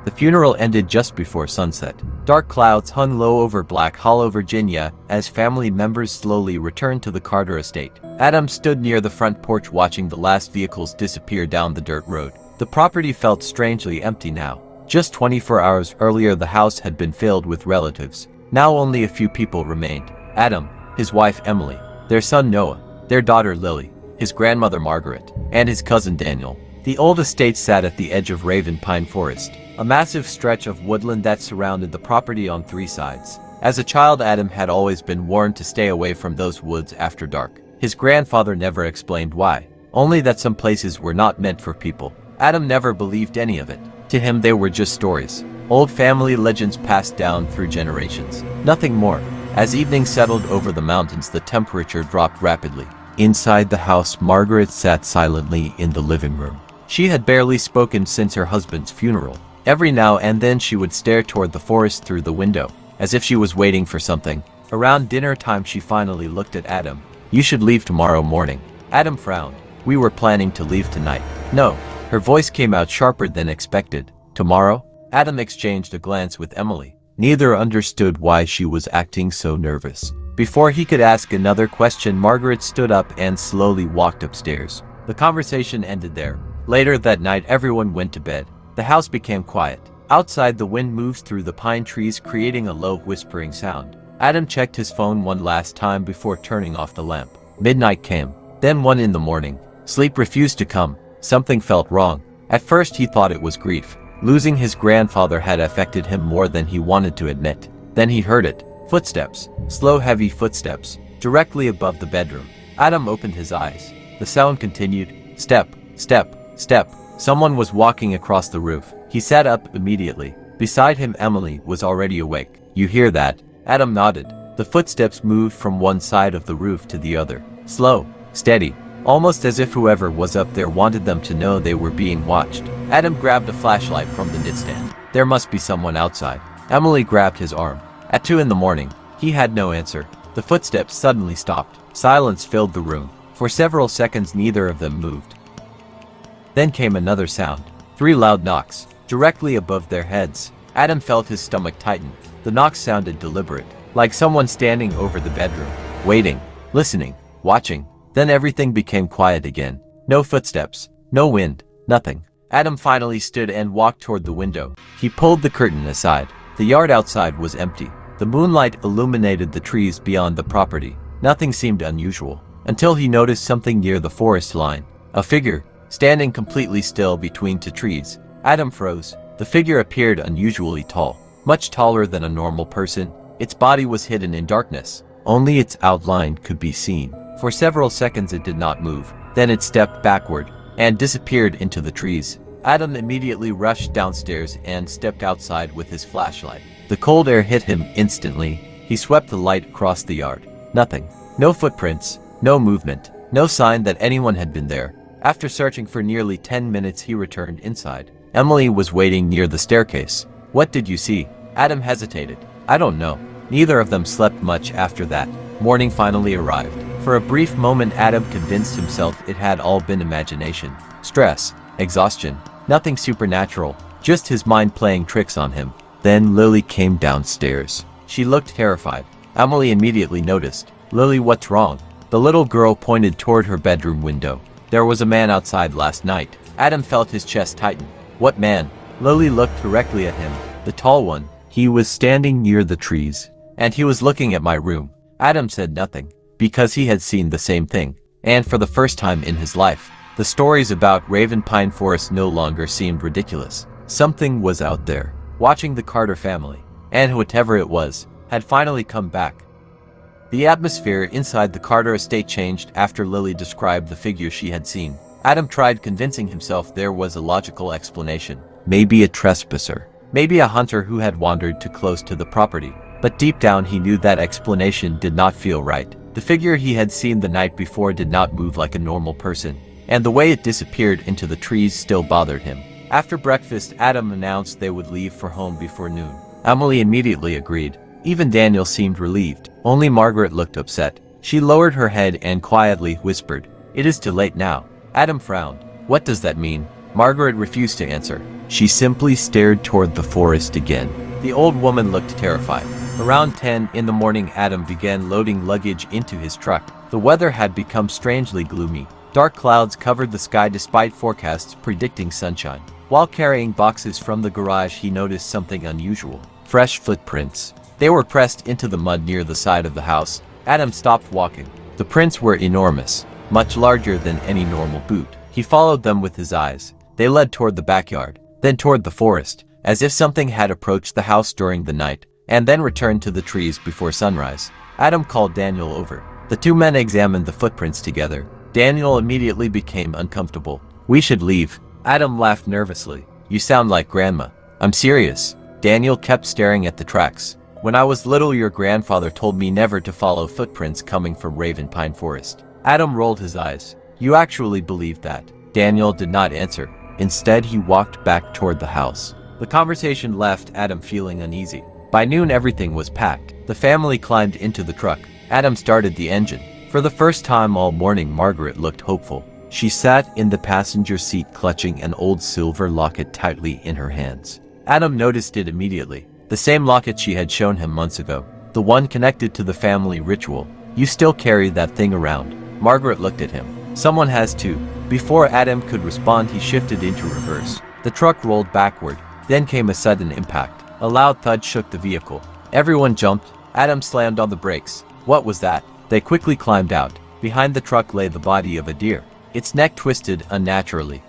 The funeral ended just before sunset. Dark clouds hung low over Black Hollow, Virginia, as family members slowly returned to the Carter estate. Adam stood near the front porch watching the last vehicles disappear down the dirt road. The property felt strangely empty now. Just 24 hours earlier the house had been filled with relatives. Now only a few people remained. Adam, his wife Emily, their son Noah, their daughter Lily, his grandmother Margaret, and his cousin Daniel. The old estate sat at the edge of Raven Pine Forest, a massive stretch of woodland that surrounded the property on three sides. As a child, Adam had always been warned to stay away from those woods after dark. His grandfather never explained why, only that some places were not meant for people. Adam never believed any of it. To him they were just stories, old family legends passed down through generations. Nothing more. As evening settled over the mountains, the temperature dropped rapidly. Inside the house, Margaret sat silently in the living room. She had barely spoken since her husband's funeral. Every now and then she would stare toward the forest through the window, as if she was waiting for something. Around dinner time she finally looked at Adam. "You should leave tomorrow morning." Adam frowned. "We were planning to leave tonight." "No." Her voice came out sharper than expected. "Tomorrow?" Adam exchanged a glance with Emily. Neither understood why she was acting so nervous. Before he could ask another question, Margaret stood up and slowly walked upstairs. The conversation ended there. Later that night everyone went to bed. The house became quiet. Outside, the wind moved through the pine trees, creating a low whispering sound. Adam checked his phone one last time before turning off the lamp. Midnight came. Then 1 in the morning. Sleep refused to come. Something felt wrong. At first he thought it was grief. Losing his grandfather had affected him more than he wanted to admit. Then he heard it. Footsteps. Slow, heavy footsteps. Directly above the bedroom. Adam opened his eyes. The sound continued. Step, step, step. Someone was walking across the roof. He sat up immediately. Beside him, Emily was already awake. "You hear that?" Adam nodded. The footsteps moved from one side of the roof to the other. Slow, steady, almost as if whoever was up there wanted them to know they were being watched. Adam grabbed a flashlight from the nightstand. There must be someone outside. Emily grabbed his arm. At 2 in the morning, he had no answer. The footsteps suddenly stopped. Silence filled the room. For several seconds neither of them moved. Then came another sound. 3 loud knocks, directly above their heads. Adam felt his stomach tighten. The knocks sounded deliberate, like someone standing over the bedroom, waiting, listening, watching. Then everything became quiet again. No footsteps, no wind, nothing. Adam finally stood and walked toward the window. He pulled the curtain aside. The yard outside was empty. The moonlight illuminated the trees beyond the property. Nothing seemed unusual, until he noticed something near the forest line. A figure, standing completely still between 2 trees. Adam froze. The figure appeared unusually tall, much taller than a normal person. Its body was hidden in darkness. Only its outline could be seen. For several seconds it did not move. Then it stepped backward and disappeared into the trees. Adam immediately rushed downstairs and stepped outside with his flashlight. The cold air hit him instantly. He swept the light across the yard. Nothing. No footprints. No movement. No sign that anyone had been there. After searching for nearly 10 minutes, he returned inside. Emily was waiting near the staircase. "What did you see?" Adam hesitated. "I don't know." Neither of them slept much after that. Morning finally arrived. For a brief moment, Adam convinced himself it had all been imagination. Stress, exhaustion, nothing supernatural, just his mind playing tricks on him. Then Lily came downstairs. She looked terrified. Emily immediately noticed. "Lily, what's wrong?" The little girl pointed toward her bedroom window. "There was a man outside last night." Adam felt his chest tighten. "What man?" Lily looked directly at him. "The tall one. He was standing near the trees. And he was looking at my room." Adam said nothing, because he had seen the same thing. And for the first time in his life, the stories about Raven Pine Forest no longer seemed ridiculous. Something was out there, watching the Carter family. And whatever it was, had finally come back. The atmosphere inside the Carter estate changed after Lily described the figure she had seen. Adam tried convincing himself there was a logical explanation. Maybe a trespasser. Maybe a hunter who had wandered too close to the property. But deep down he knew that explanation did not feel right. The figure he had seen the night before did not move like a normal person. And the way it disappeared into the trees still bothered him. After breakfast, Adam announced they would leave for home before noon. Emily immediately agreed. Even Daniel seemed relieved. Only Margaret looked upset. She lowered her head and quietly whispered, "It is too late now." Adam frowned. "What does that mean?" Margaret refused to answer. She simply stared toward the forest again. The old woman looked terrified. Around 10 in the morning, Adam began loading luggage into his truck. The weather had become strangely gloomy. Dark clouds covered the sky despite forecasts predicting sunshine. While carrying boxes from the garage, he noticed something unusual. Fresh footprints. They were pressed into the mud near the side of the house. Adam stopped walking. The prints were enormous, much larger than any normal boot. He followed them with his eyes. They led toward the backyard, then toward the forest, as if something had approached the house during the night, and then returned to the trees before sunrise. Adam called Daniel over. The two men examined the footprints together. Daniel immediately became uncomfortable. "We should leave." Adam laughed nervously. "You sound like Grandma." "I'm serious." Daniel kept staring at the tracks. "When I was little, your grandfather told me never to follow footprints coming from Raven Pine Forest." Adam rolled his eyes. "You actually believe that?" Daniel did not answer. Instead, he walked back toward the house. The conversation left Adam feeling uneasy. By noon, everything was packed. The family climbed into the truck. Adam started the engine. For the first time all morning, Margaret looked hopeful. She sat in the passenger seat, clutching an old silver locket tightly in her hands. Adam noticed it immediately. The same locket she had shown him months ago. The one connected to the family ritual. "You still carry that thing around?" Margaret looked at him. "Someone has to." Before Adam could respond, he shifted into reverse. The truck rolled backward. Then came a sudden impact. A loud thud shook the vehicle. Everyone jumped. Adam slammed on the brakes. What was that? They quickly climbed out. Behind the truck lay the body of a deer. Its neck twisted unnaturally.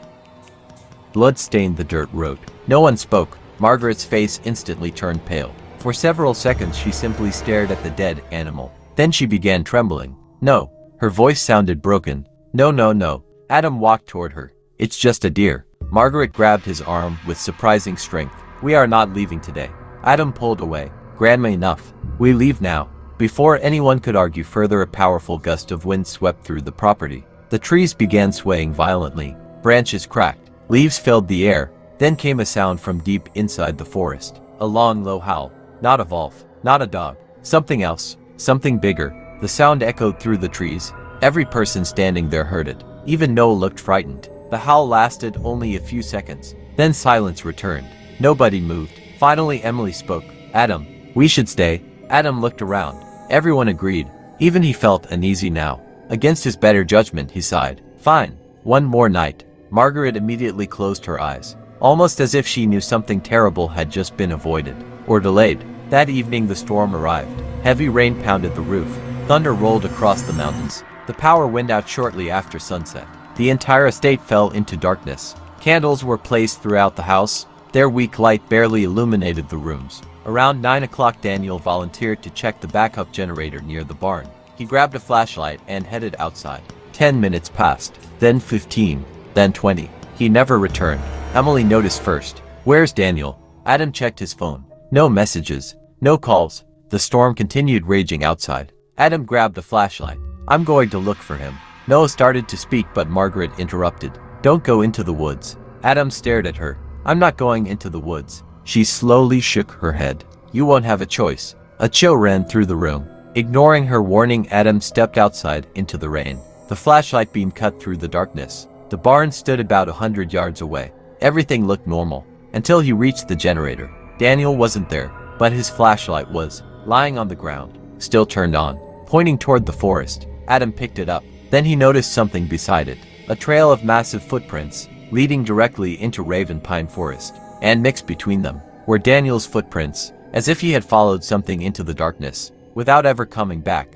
Blood stained the dirt road. No one spoke. Margaret's face instantly turned pale. For several seconds she simply stared at the dead animal. Then she began trembling. "No." Her voice sounded broken. "No, no, no." Adam walked toward her. "It's just a deer." Margaret grabbed his arm with surprising strength. "We are not leaving today." Adam pulled away. "Grandma, enough. We leave now." Before anyone could argue further, a powerful gust of wind swept through the property. The trees began swaying violently. Branches cracked. Leaves filled the air. Then came a sound from deep inside the forest. A long, low howl. Not a wolf. Not a dog. Something else. Something bigger. The sound echoed through the trees. Every person standing there heard it. Even Noah looked frightened. The howl lasted only a few seconds. Then silence returned. Nobody moved. Finally, Emily spoke. "Adam, we should stay." Adam looked around. Everyone agreed. Even he felt uneasy now. Against his better judgment, he sighed. "Fine. One more night." Margaret immediately closed her eyes, almost as if she knew something terrible had just been avoided, or delayed. That evening the storm arrived. Heavy rain pounded the roof. Thunder rolled across the mountains. The power went out shortly after sunset. The entire estate fell into darkness. Candles were placed throughout the house. Their weak light barely illuminated the rooms. Around 9 o'clock, Daniel volunteered to check the backup generator near the barn. He grabbed a flashlight and headed outside. 10 minutes passed, then 15, then 20. He never returned. Emily noticed first. "Where's Daniel?" Adam checked his phone. No messages, no calls. The storm continued raging outside. Adam grabbed the flashlight. "I'm going to look for him." Noah started to speak, but Margaret interrupted. "Don't go into the woods." Adam stared at her. "I'm not going into the woods." She slowly shook her head. "You won't have a choice." A chill ran through the room. Ignoring her warning, Adam stepped outside into the rain. The flashlight beam cut through the darkness. The barn stood about 100 yards away. Everything looked normal, until he reached the generator. Daniel wasn't there, but his flashlight was, lying on the ground, still turned on, pointing toward the forest. Adam picked it up. Then he noticed something beside it. A trail of massive footprints, leading directly into Raven Pine Forest. And mixed between them were Daniel's footprints, as if he had followed something into the darkness, without ever coming back.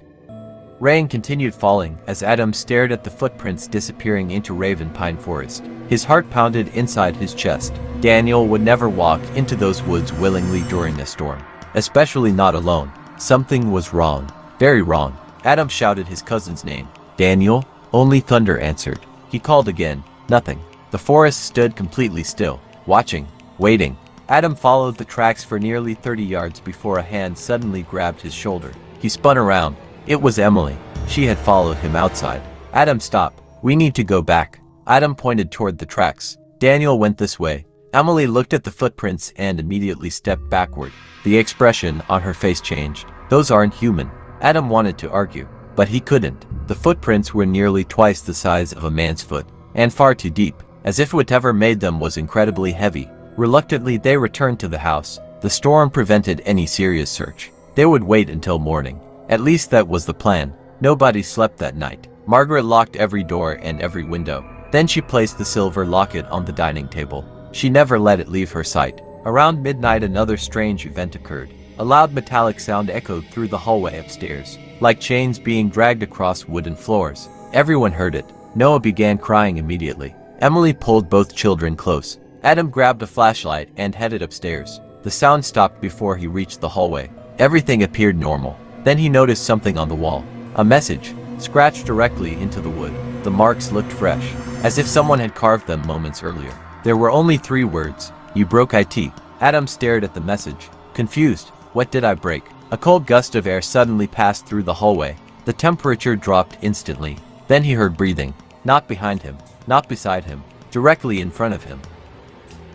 Rain continued falling as Adam stared at the footprints disappearing into Raven Pine Forest. His heart pounded inside his chest. Daniel would never walk into those woods willingly during a storm, especially not alone. Something was wrong, very wrong. Adam shouted his cousin's name. "Daniel?" Only thunder answered. He called again. Nothing. The forest stood completely still, watching, waiting. Adam followed the tracks for nearly 30 yards before a hand suddenly grabbed his shoulder. He spun around. It was Emily. She had followed him outside. "Adam, stop. We need to go back." Adam pointed toward the tracks. Daniel went this way. Emily looked at the footprints and immediately stepped backward. The expression on her face changed. "Those aren't human." Adam wanted to argue, but he couldn't. The footprints were nearly twice the size of a man's foot, and far too deep. as if whatever made them was incredibly heavy. Reluctantly, they returned to the house. The storm prevented any serious search. They would wait until morning. At least that was the plan. Nobody slept that night. Margaret locked every door and every window. Then she placed the silver locket on the dining table. She never let it leave her sight. Around midnight, another strange event occurred. A loud metallic sound echoed through the hallway upstairs, like chains being dragged across wooden floors. Everyone heard it. Noah began crying immediately. Emily pulled both children close. Adam grabbed a flashlight and headed upstairs. The sound stopped before he reached the hallway. Everything appeared normal. Then he noticed something on the wall. A message, scratched directly into the wood. The marks looked fresh, as if someone had carved them moments earlier. There were only 3 words. You broke it. Adam stared at the message, confused. What did I break? A cold gust of air suddenly passed through the hallway. The temperature dropped instantly. Then he heard breathing. Not behind him, not beside him, directly in front of him.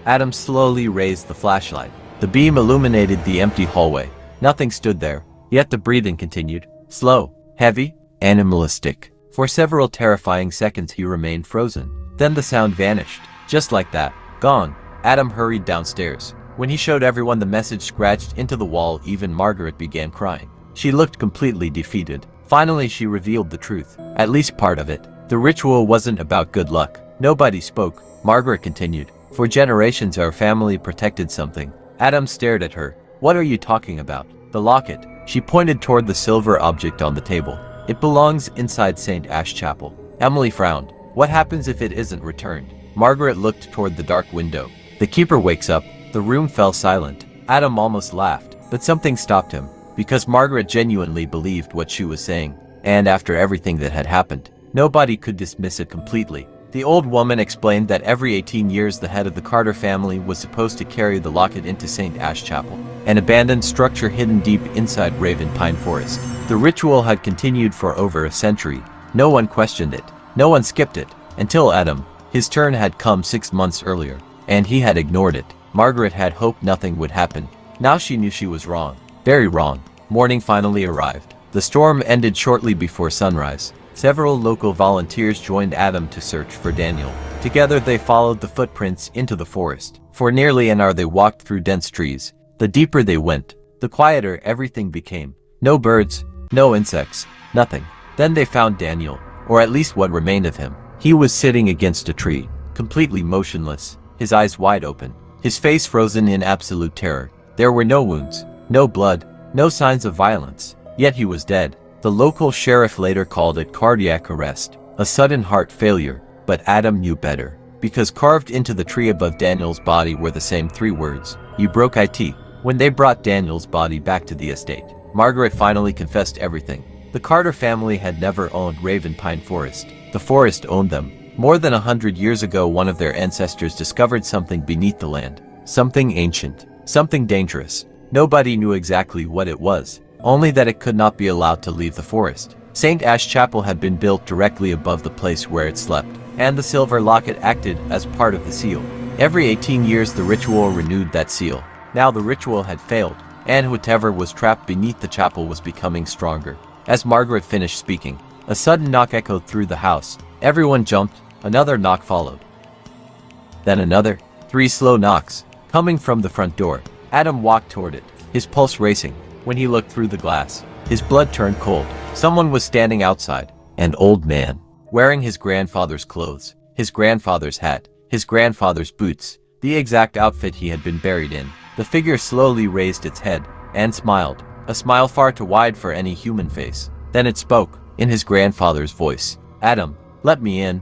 Adam slowly raised the flashlight. The beam illuminated the empty hallway. Nothing stood there, yet the breathing continued. Slow, heavy, animalistic. For several terrifying seconds he remained frozen. Then the sound vanished. Just like that. Gone. Adam hurried downstairs. When he showed everyone the message scratched into the wall, even Margaret began crying. She looked completely defeated. Finally, she revealed the truth. At least part of it. The ritual wasn't about good luck. Nobody spoke. Margaret continued. For generations our family protected something. Adam stared at her. What are you talking about? The locket. She pointed toward the silver object on the table. It belongs inside St. Ash Chapel. Emily frowned. What happens if it isn't returned? Margaret looked toward the dark window. The keeper wakes up. The room fell silent. Adam almost laughed, but something stopped him, because Margaret genuinely believed what she was saying. And after everything that had happened, nobody could dismiss it completely. The old woman explained that every 18 years the head of the Carter family was supposed to carry the locket into St. Ash Chapel, an abandoned structure hidden deep inside Raven Pine Forest. The ritual had continued for over a century. No one questioned it. No one skipped it. Until Adam. His turn had come 6 months earlier, and he had ignored it. Margaret had hoped nothing would happen. Now she knew she was wrong. Very wrong. Morning finally arrived. The storm ended shortly before sunrise. Several local volunteers joined Adam to search for Daniel. Together they followed the footprints into the forest. For nearly an hour they walked through dense trees. The deeper they went, the quieter everything became. No birds, no insects, nothing. Then they found Daniel, or at least what remained of him. He was sitting against a tree, completely motionless, his eyes wide open, his face frozen in absolute terror. There were no wounds, no blood, no signs of violence. Yet he was dead. The local sheriff later called it cardiac arrest, a sudden heart failure. But Adam knew better, because carved into the tree above Daniel's body were the same 3 words. You broke it. When they brought Daniel's body back to the estate, Margaret finally confessed everything. The Carter family had never owned Raven Pine Forest. The forest owned them. More than 100 years ago, one of their ancestors discovered something beneath the land. Something ancient. Something dangerous. Nobody knew exactly what it was, only that it could not be allowed to leave the forest. St. Ash Chapel had been built directly above the place where it slept, and the silver locket acted as part of the seal. Every 18 years the ritual renewed that seal. Now the ritual had failed, and whatever was trapped beneath the chapel was becoming stronger. As Margaret finished speaking, a sudden knock echoed through the house. Everyone jumped. Another knock followed. Then another. 3 slow knocks, coming from the front door. Adam walked toward it, his pulse racing. When he looked through the glass, his blood turned cold. Someone was standing outside. An old man, wearing his grandfather's clothes, his grandfather's hat, his grandfather's boots, the exact outfit he had been buried in. The figure slowly raised its head and smiled, a smile far too wide for any human face. Then it spoke, in his grandfather's voice. Adam, let me in.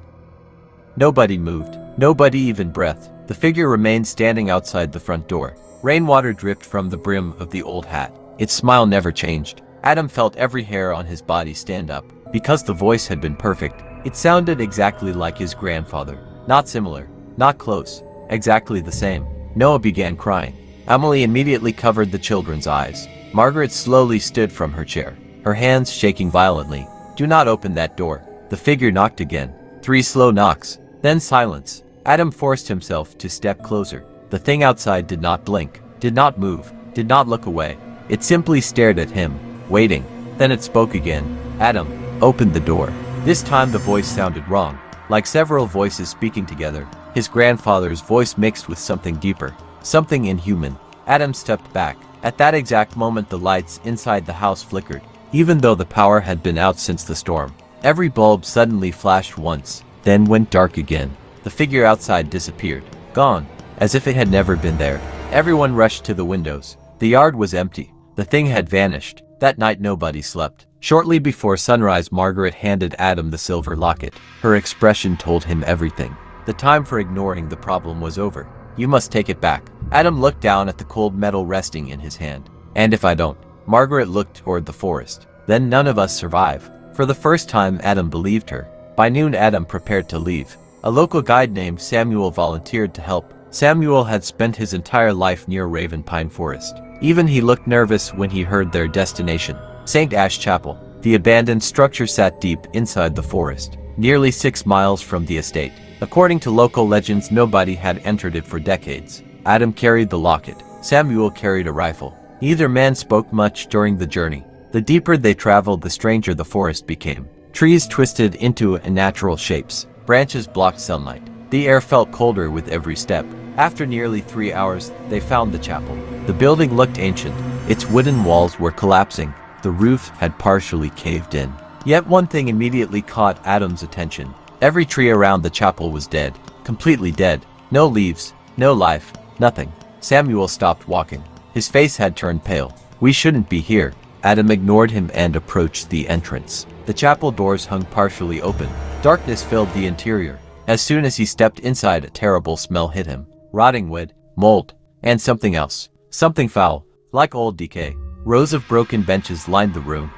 Nobody moved, nobody even breathed. The figure remained standing outside the front door. Rainwater dripped from the brim of the old hat. Its smile never changed. Adam felt every hair on his body stand up. Because the voice had been perfect, it sounded exactly like his grandfather. Not similar, not close, exactly the same. Noah began crying. Emily immediately covered the children's eyes. Margaret slowly stood from her chair, her hands shaking violently. Do not open that door. The figure knocked again. 3 slow knocks, then silence. Adam forced himself to step closer. The thing outside did not blink, did not move, did not look away. It simply stared at him, waiting. Then it spoke again. Adam, open the door. This time the voice sounded wrong, like several voices speaking together. his grandfather's voice mixed with something deeper, something inhuman. Adam stepped back. At that exact moment the lights inside the house flickered. Even though the power had been out since the storm, every bulb suddenly flashed once, then went dark again. The figure outside disappeared, gone, as if it had never been there. Everyone rushed to the windows. The yard was empty. The thing had vanished. That night nobody slept. Shortly before sunrise, Margaret handed Adam the silver locket. Her expression told him everything. The time for ignoring the problem was over. You must take it back. Adam looked down at the cold metal resting in his hand. And if I don't? Margaret looked toward the forest. Then none of us survive. For the first time Adam believed her. By noon Adam prepared to leave. A local guide named Samuel volunteered to help. Samuel had spent his entire life near Raven Pine Forest. Even he looked nervous when he heard their destination, St. Ash Chapel. The abandoned structure sat deep inside the forest, nearly 6 miles from the estate. According to local legends, nobody had entered it for decades. Adam carried the locket. Samuel carried a rifle. Neither man spoke much during the journey. The deeper they traveled, the stranger the forest became. Trees twisted into unnatural shapes. Branches blocked sunlight. The air felt colder with every step. After nearly 3 hours, they found the chapel. The building looked ancient. Its wooden walls were collapsing. The roof had partially caved in. Yet one thing immediately caught Adam's attention. Every tree around the chapel was dead. Completely dead. No leaves. No life. Nothing. Samuel stopped walking. His face had turned pale. We shouldn't be here. Adam ignored him and approached the entrance. The chapel doors hung partially open. Darkness filled the interior. As soon as he stepped inside, a terrible smell hit him. Rotting wood, mold, and something else. Something foul, like old decay. Rows of broken benches lined the room.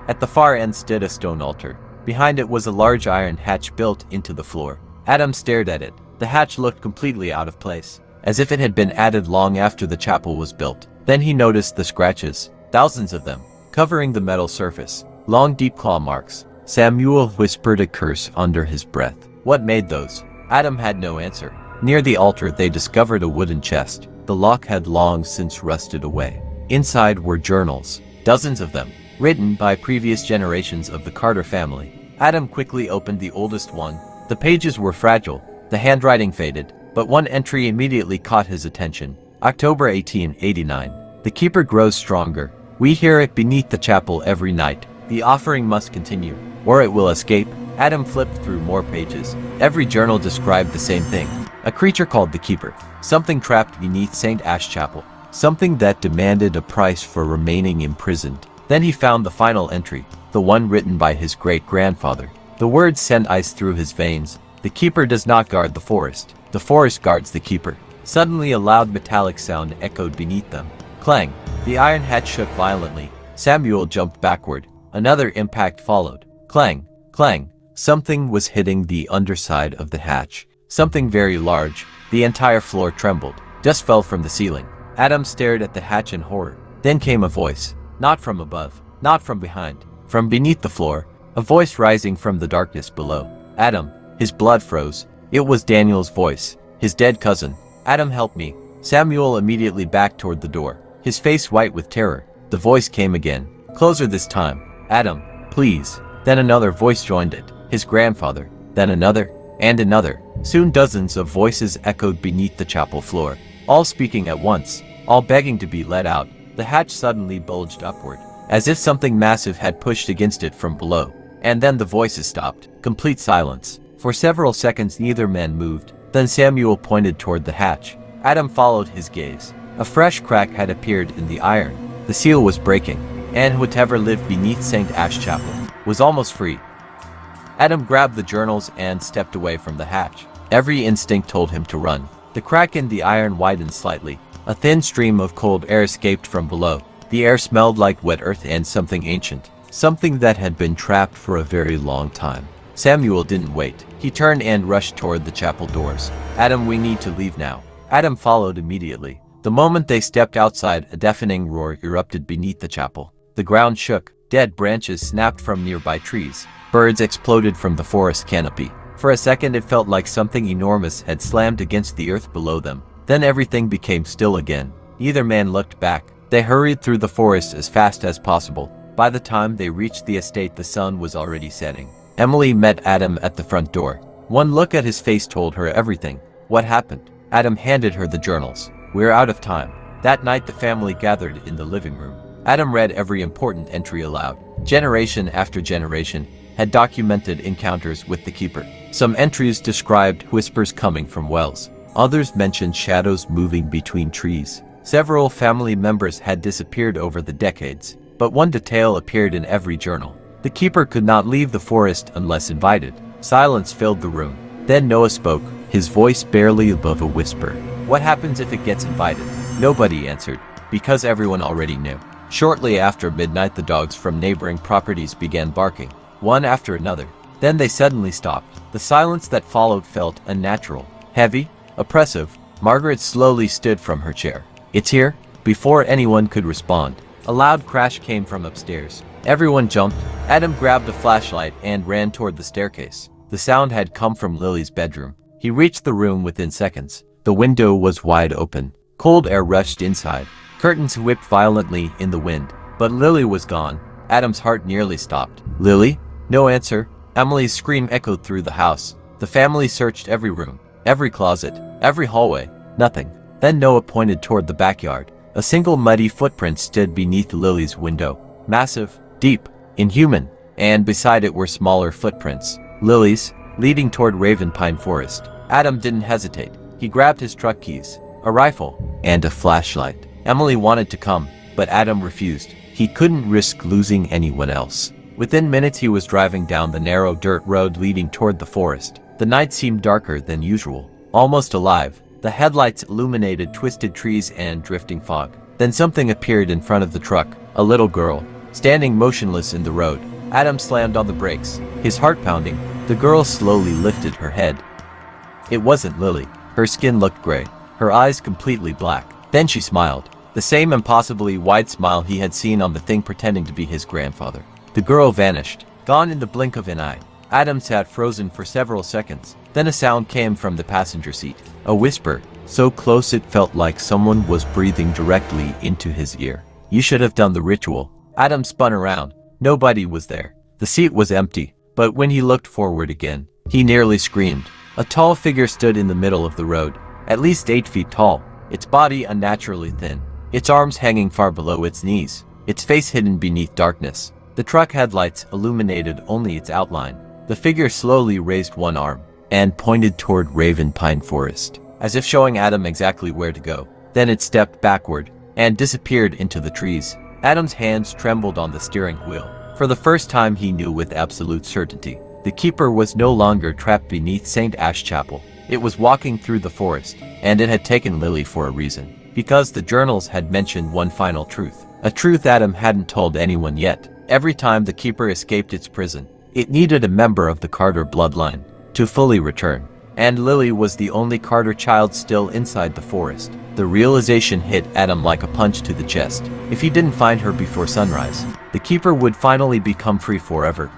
At the far end stood a stone altar. Behind it was a large iron hatch built into the floor. Adam stared at it. The hatch looked completely out of place, as if it had been added long after the chapel was built. Then he noticed the scratches, thousands of them, covering the metal surface. Long deep claw marks. Samuel whispered a curse under his breath. What made those? Adam had no answer. Near the altar they discovered a wooden chest. The lock had long since rusted away. Inside were journals, dozens of them, written by previous generations of the Carter family. Adam quickly opened the oldest one. The pages were fragile, the handwriting faded, but one entry immediately caught his attention. October 1889. The keeper grows stronger. We hear it beneath the chapel every night. The offering must continue, or it will escape. Adam flipped through more pages. Every journal described the same thing. A creature called the Keeper. Something trapped beneath St. Ash Chapel. Something that demanded a price for remaining imprisoned. Then he found the final entry, the one written by his great-grandfather. The words sent ice through his veins. The Keeper does not guard the forest. The forest guards the Keeper. Suddenly a loud metallic sound echoed beneath them. Clang! The iron hatch shook violently. Samuel jumped backward. Another impact followed. Clang! Clang! Something was hitting the underside of the hatch. Something very large. The entire floor trembled. Dust fell from the ceiling. Adam stared at the hatch in horror. Then came a voice. Not from above. Not from behind. From beneath the floor. A voice rising from the darkness below. Adam. His blood froze. It was Daniel's voice. His dead cousin. Adam, help me. Samuel immediately backed toward the door. His face white with terror. The voice came again. Closer this time. Adam, please. Then another voice joined it. His grandfather. Then another. And another. Soon dozens of voices echoed beneath the chapel floor. All speaking at once. All begging to be let out. The hatch suddenly bulged upward, as if something massive had pushed against it from below. And then the voices stopped. Complete silence. For several seconds neither man moved. Then Samuel pointed toward the hatch. Adam followed his gaze. A fresh crack had appeared in the iron. The seal was breaking, and whatever lived beneath St. Ash Chapel was almost free. Adam grabbed the journals and stepped away from the hatch. Every instinct told him to run. The crack in the iron widened slightly. A thin stream of cold air escaped from below. The air smelled like wet earth and something ancient. Something that had been trapped for a very long time. Samuel didn't wait. He turned and rushed toward the chapel doors. Adam, we need to leave now. Adam followed immediately. The moment they stepped outside, a deafening roar erupted beneath the chapel. The ground shook. Dead branches snapped from nearby trees. Birds exploded from the forest canopy. For a second it felt like something enormous had slammed against the earth below them. Then everything became still again. Neither man looked back. They hurried through the forest as fast as possible. By the time they reached the estate, the sun was already setting. Emily met Adam at the front door. One look at his face told her everything. What happened? Adam handed her the journals. We're out of time. That night the family gathered in the living room. Adam read every important entry aloud. Generation after generation had documented encounters with the Keeper. Some entries described whispers coming from wells. Others mentioned shadows moving between trees. Several family members had disappeared over the decades, but one detail appeared in every journal. The Keeper could not leave the forest unless invited. Silence filled the room. Then Noah spoke, his voice barely above a whisper. What happens if it gets invited? Nobody answered, because everyone already knew. Shortly after midnight, the dogs from neighboring properties began barking, one after another. Then they suddenly stopped. The silence that followed felt unnatural, heavy, oppressive. Margaret slowly stood from her chair. It's here? Before anyone could respond, a loud crash came from upstairs. Everyone jumped. Adam grabbed a flashlight and ran toward the staircase. The sound had come from Lily's bedroom. He reached the room within seconds. The window was wide open. Cold air rushed inside. Curtains whipped violently in the wind. But Lily was gone. Adam's heart nearly stopped. Lily? No answer. Emily's scream echoed through the house. The family searched every room, every closet, every hallway. Nothing. Then Noah pointed toward the backyard. A single muddy footprint stood beneath Lily's window. Massive, deep, inhuman, and beside it were smaller footprints. Lily's, leading toward Raven Pine Forest. Adam didn't hesitate. He grabbed his truck keys, a rifle, and a flashlight. Emily wanted to come, but Adam refused. He couldn't risk losing anyone else. Within minutes he was driving down the narrow dirt road leading toward the forest. The night seemed darker than usual, almost alive. The headlights illuminated twisted trees and drifting fog. Then something appeared in front of the truck, a little girl, standing motionless in the road. Adam slammed on the brakes, his heart pounding. The girl slowly lifted her head. It wasn't Lily. Her skin looked gray, her eyes completely black. Then she smiled, the same impossibly wide smile he had seen on the thing pretending to be his grandfather. The girl vanished, gone in the blink of an eye. Adam sat frozen for several seconds. Then a sound came from the passenger seat. A whisper, so close it felt like someone was breathing directly into his ear. You should have done the ritual. Adam spun around. Nobody was there. The seat was empty, but when he looked forward again, he nearly screamed. A tall figure stood in the middle of the road, at least 8 feet tall, its body unnaturally thin, its arms hanging far below its knees, its face hidden beneath darkness. The truck headlights illuminated only its outline. The figure slowly raised one arm and pointed toward Raven Pine Forest, as if showing Adam exactly where to go. Then it stepped backward and disappeared into the trees. Adam's hands trembled on the steering wheel. For the first time he knew with absolute certainty. The Keeper was no longer trapped beneath St. Ash Chapel. It was walking through the forest, and it had taken Lily for a reason. Because the journals had mentioned one final truth. A truth Adam hadn't told anyone yet. Every time the Keeper escaped its prison, it needed a member of the Carter bloodline to fully return. And Lily was the only Carter child still inside the forest. The realization hit Adam like a punch to the chest. If he didn't find her before sunrise, the Keeper would finally become free forever.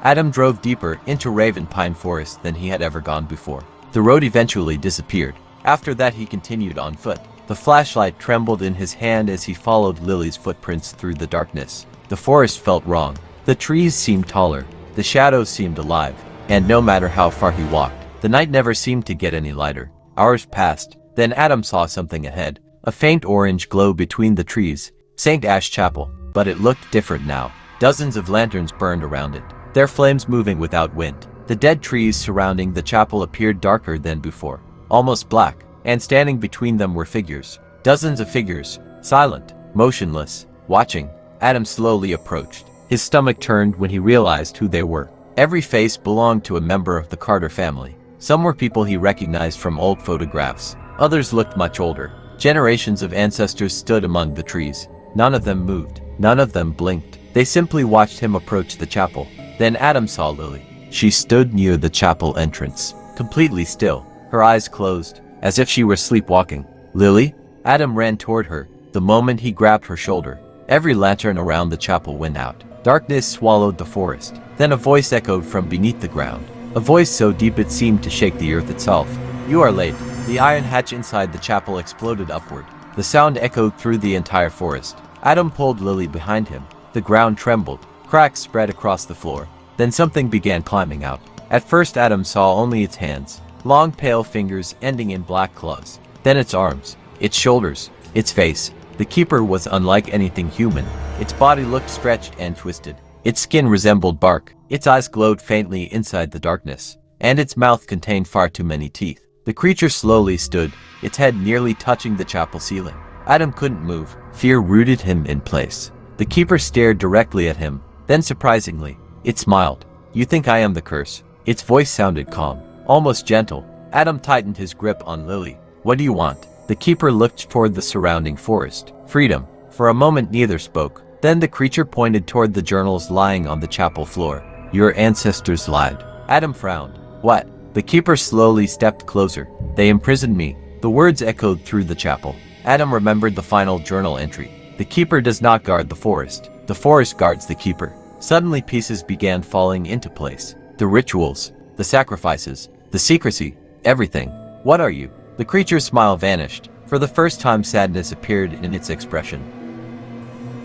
Adam drove deeper into Raven Pine Forest than he had ever gone before. The road eventually disappeared. After that he continued on foot. The flashlight trembled in his hand as he followed Lily's footprints through the darkness. The forest felt wrong. The trees seemed taller, the shadows seemed alive, and no matter how far he walked, the night never seemed to get any lighter. Hours passed, then Adam saw something ahead, a faint orange glow between the trees, St. Ash Chapel, but it looked different now. Dozens of lanterns burned around it, their flames moving without wind. The dead trees surrounding the chapel appeared darker than before, almost black, and standing between them were figures. Dozens of figures, silent, motionless, watching. Adam slowly approached. His stomach turned when he realized who they were. Every face belonged to a member of the Carter family. Some were people he recognized from old photographs. Others looked much older. Generations of ancestors stood among the trees. None of them moved. None of them blinked. They simply watched him approach the chapel. Then Adam saw Lily. She stood near the chapel entrance, completely still, her eyes closed, as if she were sleepwalking. Lily? Adam ran toward her. The moment he grabbed her shoulder, every lantern around the chapel went out. Darkness swallowed the forest. Then a voice echoed from beneath the ground. A voice so deep it seemed to shake the earth itself. You are late. The iron hatch inside the chapel exploded upward. The sound echoed through the entire forest. Adam pulled Lily behind him. The ground trembled. Cracks spread across the floor. Then something began climbing out. At first Adam saw only its hands, long pale fingers ending in black claws. Then its arms, its shoulders, its face. The keeper was unlike anything human. Its body looked stretched and twisted. Its skin resembled bark. Its eyes glowed faintly inside the darkness. And its mouth contained far too many teeth. The creature slowly stood, its head nearly touching the chapel ceiling. Adam couldn't move. Fear rooted him in place. The keeper stared directly at him. Then surprisingly, it smiled. "You think I am the curse?" Its voice sounded calm, almost gentle. Adam tightened his grip on Lily. "What do you want?" The keeper looked toward the surrounding forest. "Freedom." For a moment neither spoke. Then the creature pointed toward the journals lying on the chapel floor. "Your ancestors lied." Adam frowned. "What?" The keeper slowly stepped closer. "They imprisoned me." The words echoed through the chapel. Adam remembered the final journal entry. "The keeper does not guard the forest. The forest guards the keeper." Suddenly pieces began falling into place. The rituals, the sacrifices, the secrecy, everything. "What are you?" The creature's smile vanished. For the first time sadness appeared in its expression.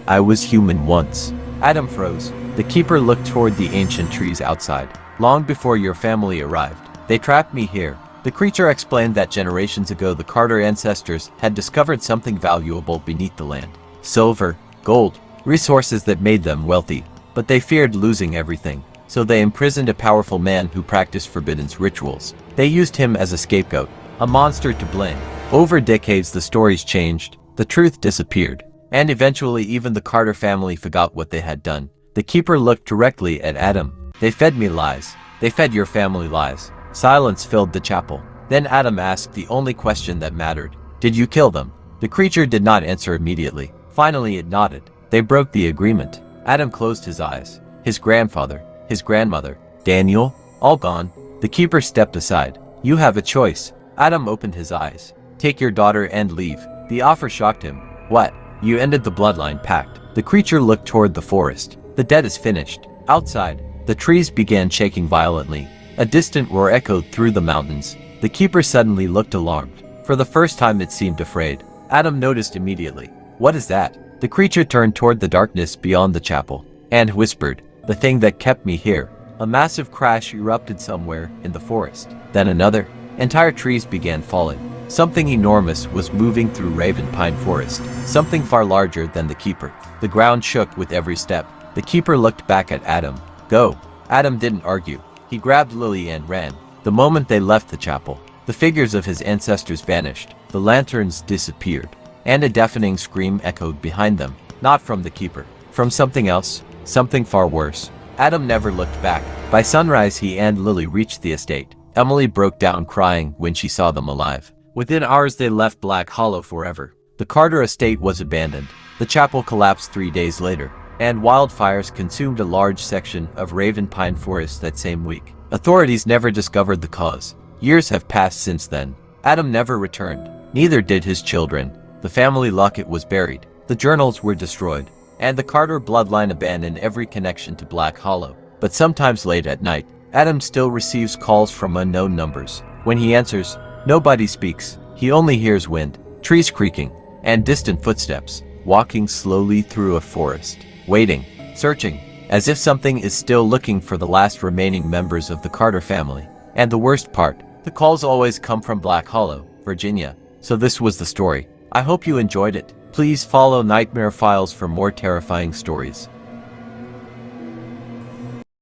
"I was human once." Adam froze. The keeper looked toward the ancient trees outside. "Long before your family arrived, they trapped me here." The creature explained that generations ago the Carter ancestors had discovered something valuable beneath the land. Silver, gold, resources that made them wealthy. But they feared losing everything. So they imprisoned a powerful man who practiced forbidden rituals. They used him as a scapegoat, a monster to blame. Over decades the stories changed, the truth disappeared, and eventually even the Carter family forgot what they had done. The keeper looked directly at Adam. "They fed me lies. They fed your family lies." Silence filled the chapel. Then Adam asked the only question that mattered. "Did you kill them?" The creature did not answer immediately. Finally it nodded. "They broke the agreement." Adam closed his eyes. His grandfather, his grandmother, Daniel, all gone. The keeper stepped aside. "You have a choice." Adam opened his eyes. "Take your daughter and leave." The offer shocked him. "What? You ended the bloodline pact." The creature looked toward the forest. "The debt is finished." Outside, the trees began shaking violently. A distant roar echoed through the mountains. The keeper suddenly looked alarmed. For the first time it seemed afraid. Adam noticed immediately. "What is that?" The creature turned toward the darkness beyond the chapel and whispered, "The thing that kept me here." A massive crash erupted somewhere in the forest. Then another. Entire trees began falling. Something enormous was moving through Raven Pine Forest. Something far larger than the keeper. The ground shook with every step. The keeper looked back at Adam. "Go." Adam didn't argue. He grabbed Lily and ran. The moment they left the chapel, the figures of his ancestors vanished. The lanterns disappeared. And a deafening scream echoed behind them. Not from the keeper. From something else. Something far worse. Adam never looked back. By sunrise he and Lily reached the estate. Emily broke down crying when she saw them alive. Within hours they left Black Hollow forever. The Carter estate was abandoned. The chapel collapsed 3 days later. And wildfires consumed a large section of Raven Pine Forest that same week. Authorities never discovered the cause. Years have passed since then. Adam never returned. Neither did his children. The family locket was buried. The journals were destroyed. And the Carter bloodline abandoned every connection to Black Hollow. But sometimes late at night, Adam still receives calls from unknown numbers. When he answers, nobody speaks. He only hears wind, trees creaking, and distant footsteps, walking slowly through a forest, waiting, searching, as if something is still looking for the last remaining members of the Carter family. And the worst part, the calls always come from Black Hollow, Virginia. So this was the story. I hope you enjoyed it. Please follow Nightmare Files for more terrifying stories.